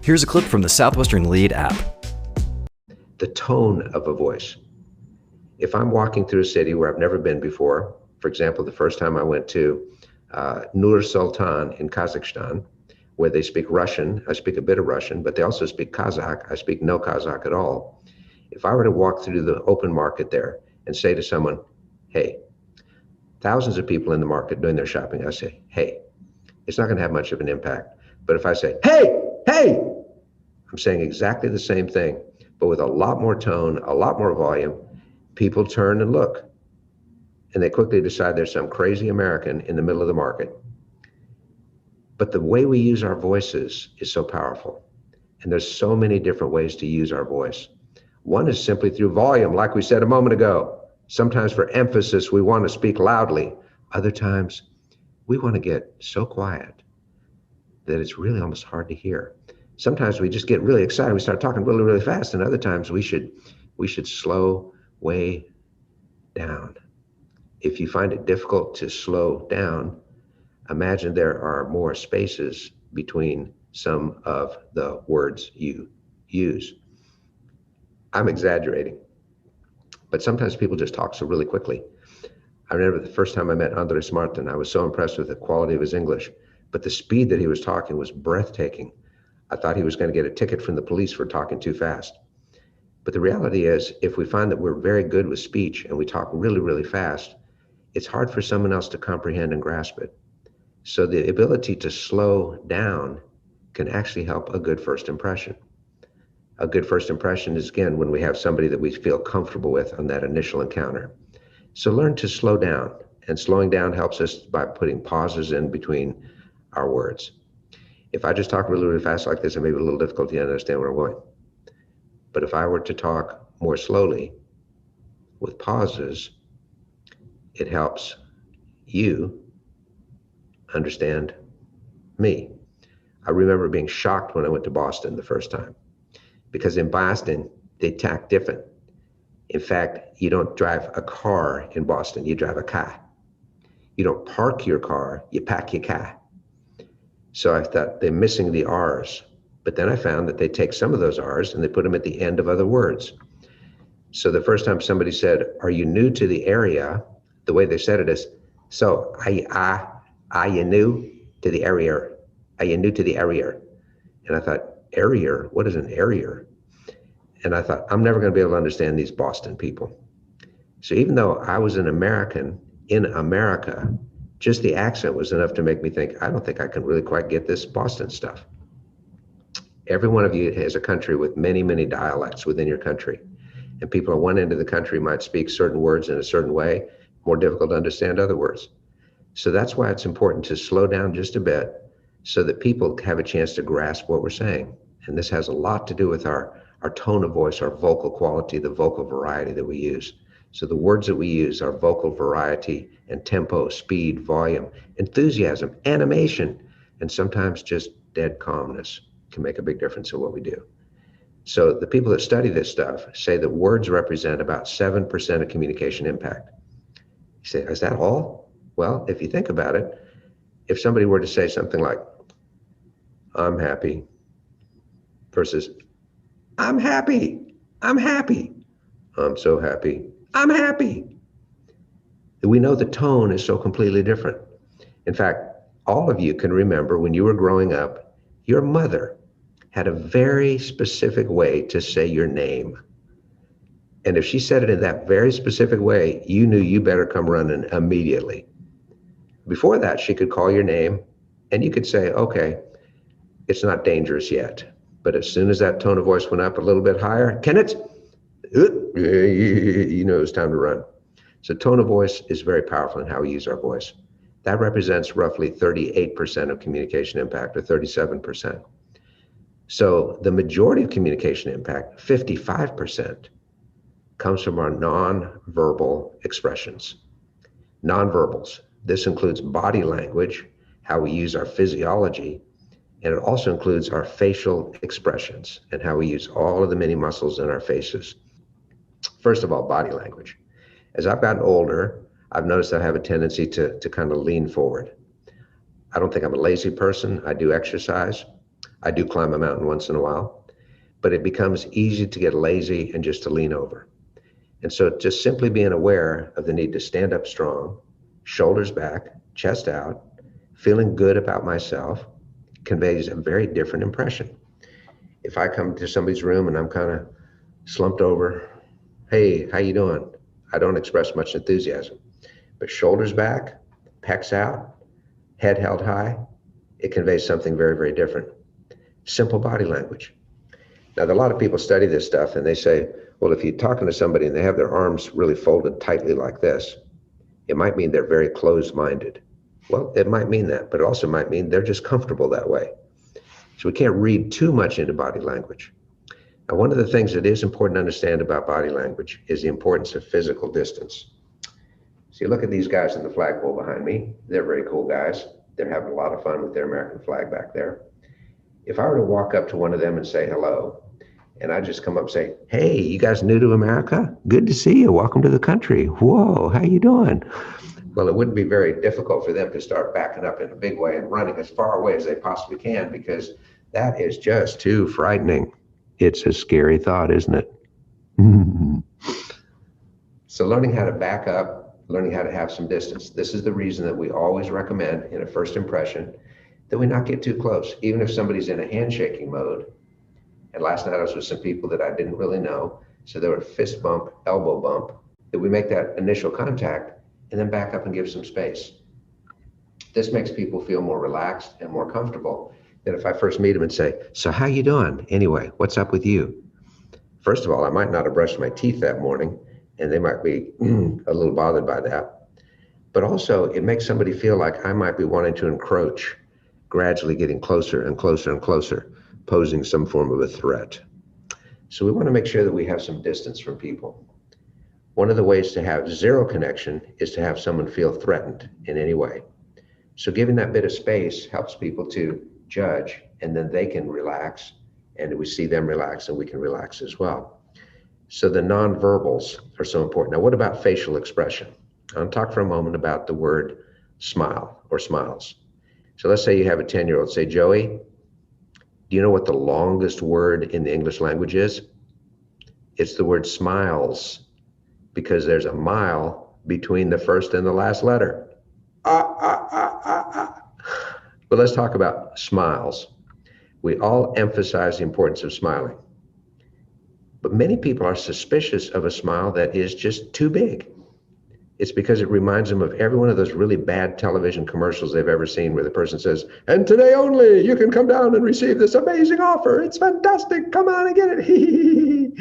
Here's a clip from the Southwestern Lead app. The tone of a voice. If I'm walking through a city where I've never been before, for example, the first time I went to Nur Sultan in Kazakhstan, where they speak Russian, I speak a bit of Russian, but they also speak Kazakh. I speak no Kazakh at all. If I were to walk through the open market there and say to someone, hey, thousands of people in the market doing their shopping, I say, hey, it's not going to have much of an impact. But if I say, hey, hey, I'm saying exactly the same thing, but with a lot more tone, a lot more volume. People turn and look, and they quickly decide there's some crazy American in the middle of the market. But the way we use our voices is so powerful, and there's so many different ways to use our voice. One is simply through volume, like we said a moment ago. Sometimes for emphasis, we want to speak loudly. Other times, we want to get so quiet that it's really almost hard to hear. Sometimes we just get really excited. We start talking really, really fast, and other times we should slow way down. If you find it difficult to slow down, imagine there are more spaces between some of the words you use. I'm exaggerating, but sometimes people just talk so really quickly. I remember the first time I met Andres Martin, I was so impressed with the quality of his English, but the speed that he was talking was breathtaking. I thought he was going to get a ticket from the police for talking too fast. But the reality is, if we find that we're very good with speech and we talk really, really fast, it's hard for someone else to comprehend and grasp it. So the ability to slow down can actually help a good first impression. A good first impression is, again, when we have somebody that we feel comfortable with on that initial encounter. So learn to slow down, and slowing down helps us by putting pauses in between our words. If I just talk really, really fast like this, it may be a little difficult to understand where I'm going. But if I were to talk more slowly with pauses, it helps you understand me. I remember being shocked when I went to Boston the first time, because in Boston, they talk different. In fact, you don't drive a car in Boston, you drive a car. You don't park your car, you pack your car. So I thought they're missing the R's. But then I found that they take some of those R's and they put them at the end of other words. So the first time somebody said, are you new to the area? The way they said it is, so are you new to the area? Are you new to the area? And I thought, area? What is an area? And I thought, I'm never going to be able to understand these Boston people. So even though I was an American in America, just the accent was enough to make me think, I don't think I can really quite get this Boston stuff. Every one of you has a country with many, many dialects within your country. And people on one end of the country might speak certain words in a certain way, more difficult to understand other words. So that's why it's important to slow down just a bit so that people have a chance to grasp what we're saying. And this has a lot to do with our tone of voice, our vocal quality, the vocal variety that we use. So the words that we use are vocal variety and tempo, speed, volume, enthusiasm, animation, and sometimes just dead calmness can make a big difference in what we do. So the people that study this stuff say that words represent about 7% of communication impact. You say, is that all? Well, if you think about it, if somebody were to say something like, I'm happy, versus, I'm happy, I'm happy, I'm so happy, I'm happy. We know the tone is so completely different. In fact, all of you can remember when you were growing up, your mother had a very specific way to say your name. And if she said it in that very specific way, you knew you better come running immediately. Before that, she could call your name and you could say, okay, it's not dangerous yet. But as soon as that tone of voice went up a little bit higher, Kenneth, you know it's time to run. So tone of voice is very powerful in how we use our voice. That represents roughly 38% of communication impact, or 37%. So the majority of communication impact, 55%, comes from our non-verbal expressions. Non-verbals. This includes body language, how we use our physiology, and it also includes our facial expressions and how we use all of the many muscles in our faces. First of all, body language. As I've gotten older, I've noticed I have a tendency to kind of lean forward. I don't think I'm a lazy person. I do exercise. I do climb a mountain once in a while, but it becomes easy to get lazy and just to lean over. And so just simply being aware of the need to stand up strong, shoulders back, chest out, feeling good about myself conveys a very different impression. If I come to somebody's room and I'm kind of slumped over, hey, how you doing? I don't express much enthusiasm. But shoulders back, pecs out, head held high, it conveys something very, very different. Simple body language. Now, a lot of people study this stuff and they say, well, if you're talking to somebody and they have their arms really folded tightly like this, it might mean they're very closed-minded. Well, it might mean that, but it also might mean they're just comfortable that way. So we can't read too much into body language. Now, one of the things that is important to understand about body language is the importance of physical distance. So you look at these guys in the flagpole behind me. They're very cool guys. They're having a lot of fun with their American flag back there. If I were to walk up to one of them and say hello, and I just come up and say, hey, you guys new to America? Good to see you. Welcome to the country. Whoa, how you doing? Well, it wouldn't be very difficult for them to start backing up in a big way and running as far away as they possibly can, because that is just too frightening. It's a scary thought, isn't it? So learning how to back up, learning how to have some distance. This is the reason that we always recommend in a first impression that we not get too close, even if somebody's in a handshaking mode. And last night I was with some people that I didn't really know, so they were fist bump, elbow bump, that we make that initial contact and then back up and give some space. This makes people feel more relaxed and more comfortable than if I first meet them and say, so how you doing? Anyway, what's up with you? First of all, I might not have brushed my teeth that morning, and they might be a little bothered by that. But also, it makes somebody feel like I might be wanting to encroach, gradually getting closer and closer and closer, posing some form of a threat. So we want to make sure that we have some distance from people. One of the ways to have zero connection is to have someone feel threatened in any way. So giving that bit of space helps people to judge, and then they can relax, and we see them relax and we can relax as well. So the nonverbals are so important. Now, what about facial expression? I'll talk for a moment about the word smile or smiles. So let's say you have a 10-year-old say, Joey, do you know what the longest word in the English language is? It's the word smiles, because there's a mile between the first and the last letter. But let's talk about smiles. We all emphasize the importance of smiling. But many people are suspicious of a smile that is just too big. It's because it reminds them of every one of those really bad television commercials they've ever seen where the person says, and today only you can come down and receive this amazing offer. It's fantastic. Come on and get it.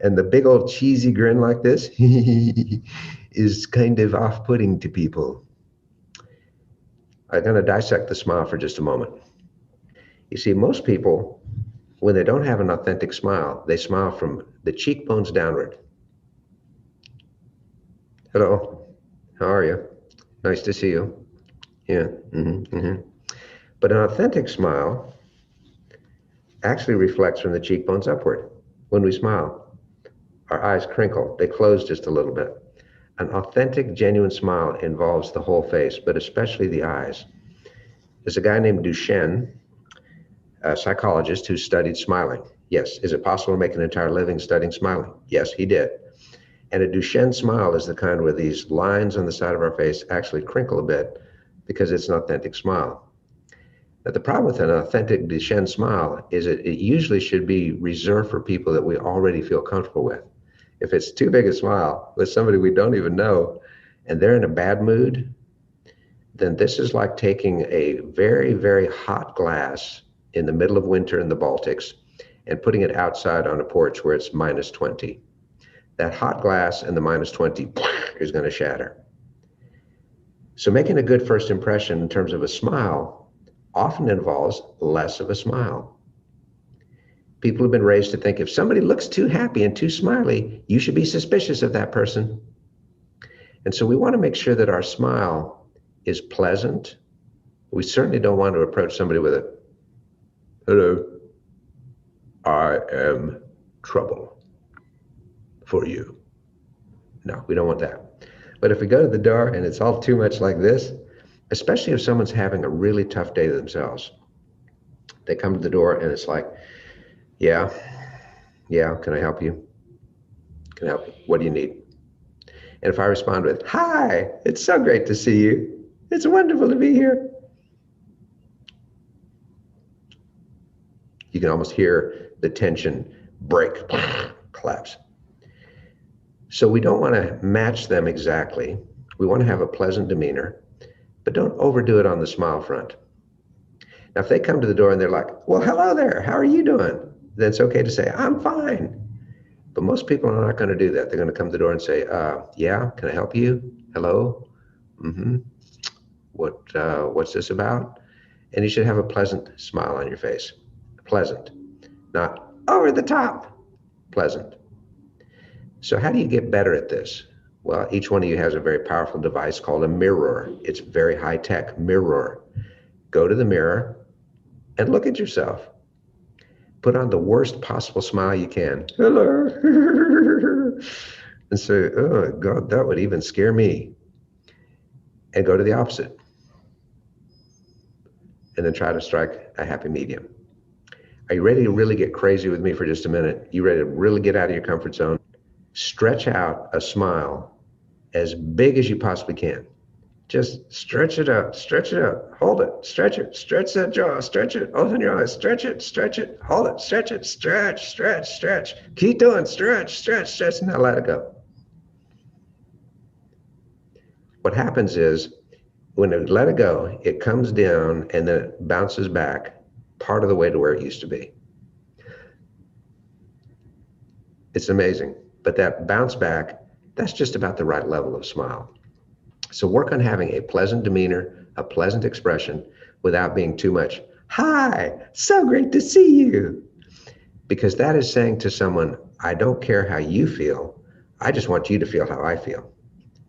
And the big old cheesy grin like this is kind of off-putting to people. I'm going to dissect the smile for just a moment. You see, most people, when they don't have an authentic smile, they smile from the cheekbones downward. Hello, how are you? Nice to see you. Yeah. But an authentic smile actually reflects from the cheekbones upward. When we smile, our eyes crinkle, they close just a little bit. An authentic, genuine smile involves the whole face, but especially the eyes. There's a guy named Duchenne, a psychologist who studied smiling. Yes, is it possible to make an entire living studying smiling? Yes, he did. And a Duchenne smile is the kind where these lines on the side of our face actually crinkle a bit because it's an authentic smile. Now, the problem with an authentic Duchenne smile is it usually should be reserved for people that we already feel comfortable with. If it's too big a smile with somebody we don't even know and they're in a bad mood, then this is like taking a very, very hot glass in the middle of winter in the Baltics and putting it outside on a porch where it's minus 20. That hot glass and the minus 20 is going to shatter. So making a good first impression in terms of a smile often involves less of a smile. People have been raised to think if somebody looks too happy and too smiley, you should be suspicious of that person. And so we want to make sure that our smile is pleasant. We certainly don't want to approach somebody with a, hello, I am trouble for you. No, we don't want that. But if we go to the door and it's all too much like this, especially if someone's having a really tough day themselves, They come to the door and it's like, yeah, can I help you? Can I help you? What do you need? And if I respond with, hi, it's so great to see you. It's wonderful to be here. You can almost hear the tension break, collapse. So we don't want to match them exactly. We want to have a pleasant demeanor, but don't overdo it on the smile front. Now, if they come to the door and they're like, well, hello there, how are you doing? Then it's okay to say, I'm fine. But most people are not going to do that. They're going to come to the door and say, yeah, can I help you? Hello? Mm-hmm. What's this about? And you should have a pleasant smile on your face. Pleasant, not over the top, pleasant. So how do you get better at this? Well, each one of you has a very powerful device called a mirror. It's very high tech, mirror. Go to the mirror and look at yourself. Put on the worst possible smile you can. Hello. And say, oh God, that would even scare me. And go to the opposite. And then try to strike a happy medium. Are you ready to really get crazy with me for just a minute? You ready to really get out of your comfort zone? Stretch out a smile as big as you possibly can. Just stretch it up, hold it, stretch it, stretch that jaw, stretch it, open your eyes, stretch it, hold it, stretch it, stretch. Keep doing, stretch, now let it go. What happens is, when you let it go, it comes down and then it bounces back part of the way to where it used to be. It's amazing. But that bounce back, that's just about the right level of smile. So work on having a pleasant demeanor, a pleasant expression without being too much, hi, so great to see you. Because that is saying to someone, I don't care how you feel, I just want you to feel how I feel.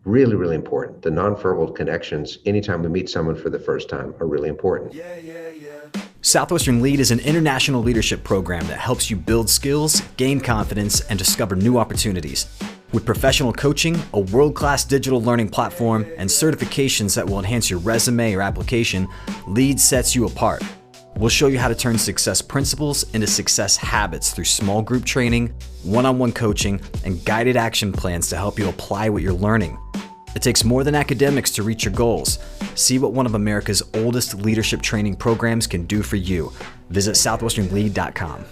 Really, really important. The nonverbal connections, anytime we meet someone for the first time, are really important. Southwestern Lead is an international leadership program that helps you build skills, gain confidence, and discover new opportunities. With professional coaching, a world-class digital learning platform, and certifications that will enhance your resume or application, Lead sets you apart. We'll show you how to turn success principles into success habits through small group training, one-on-one coaching, and guided action plans to help you apply what you're learning. It takes more than academics to reach your goals. See what one of America's oldest leadership training programs can do for you. Visit southwesternlead.com.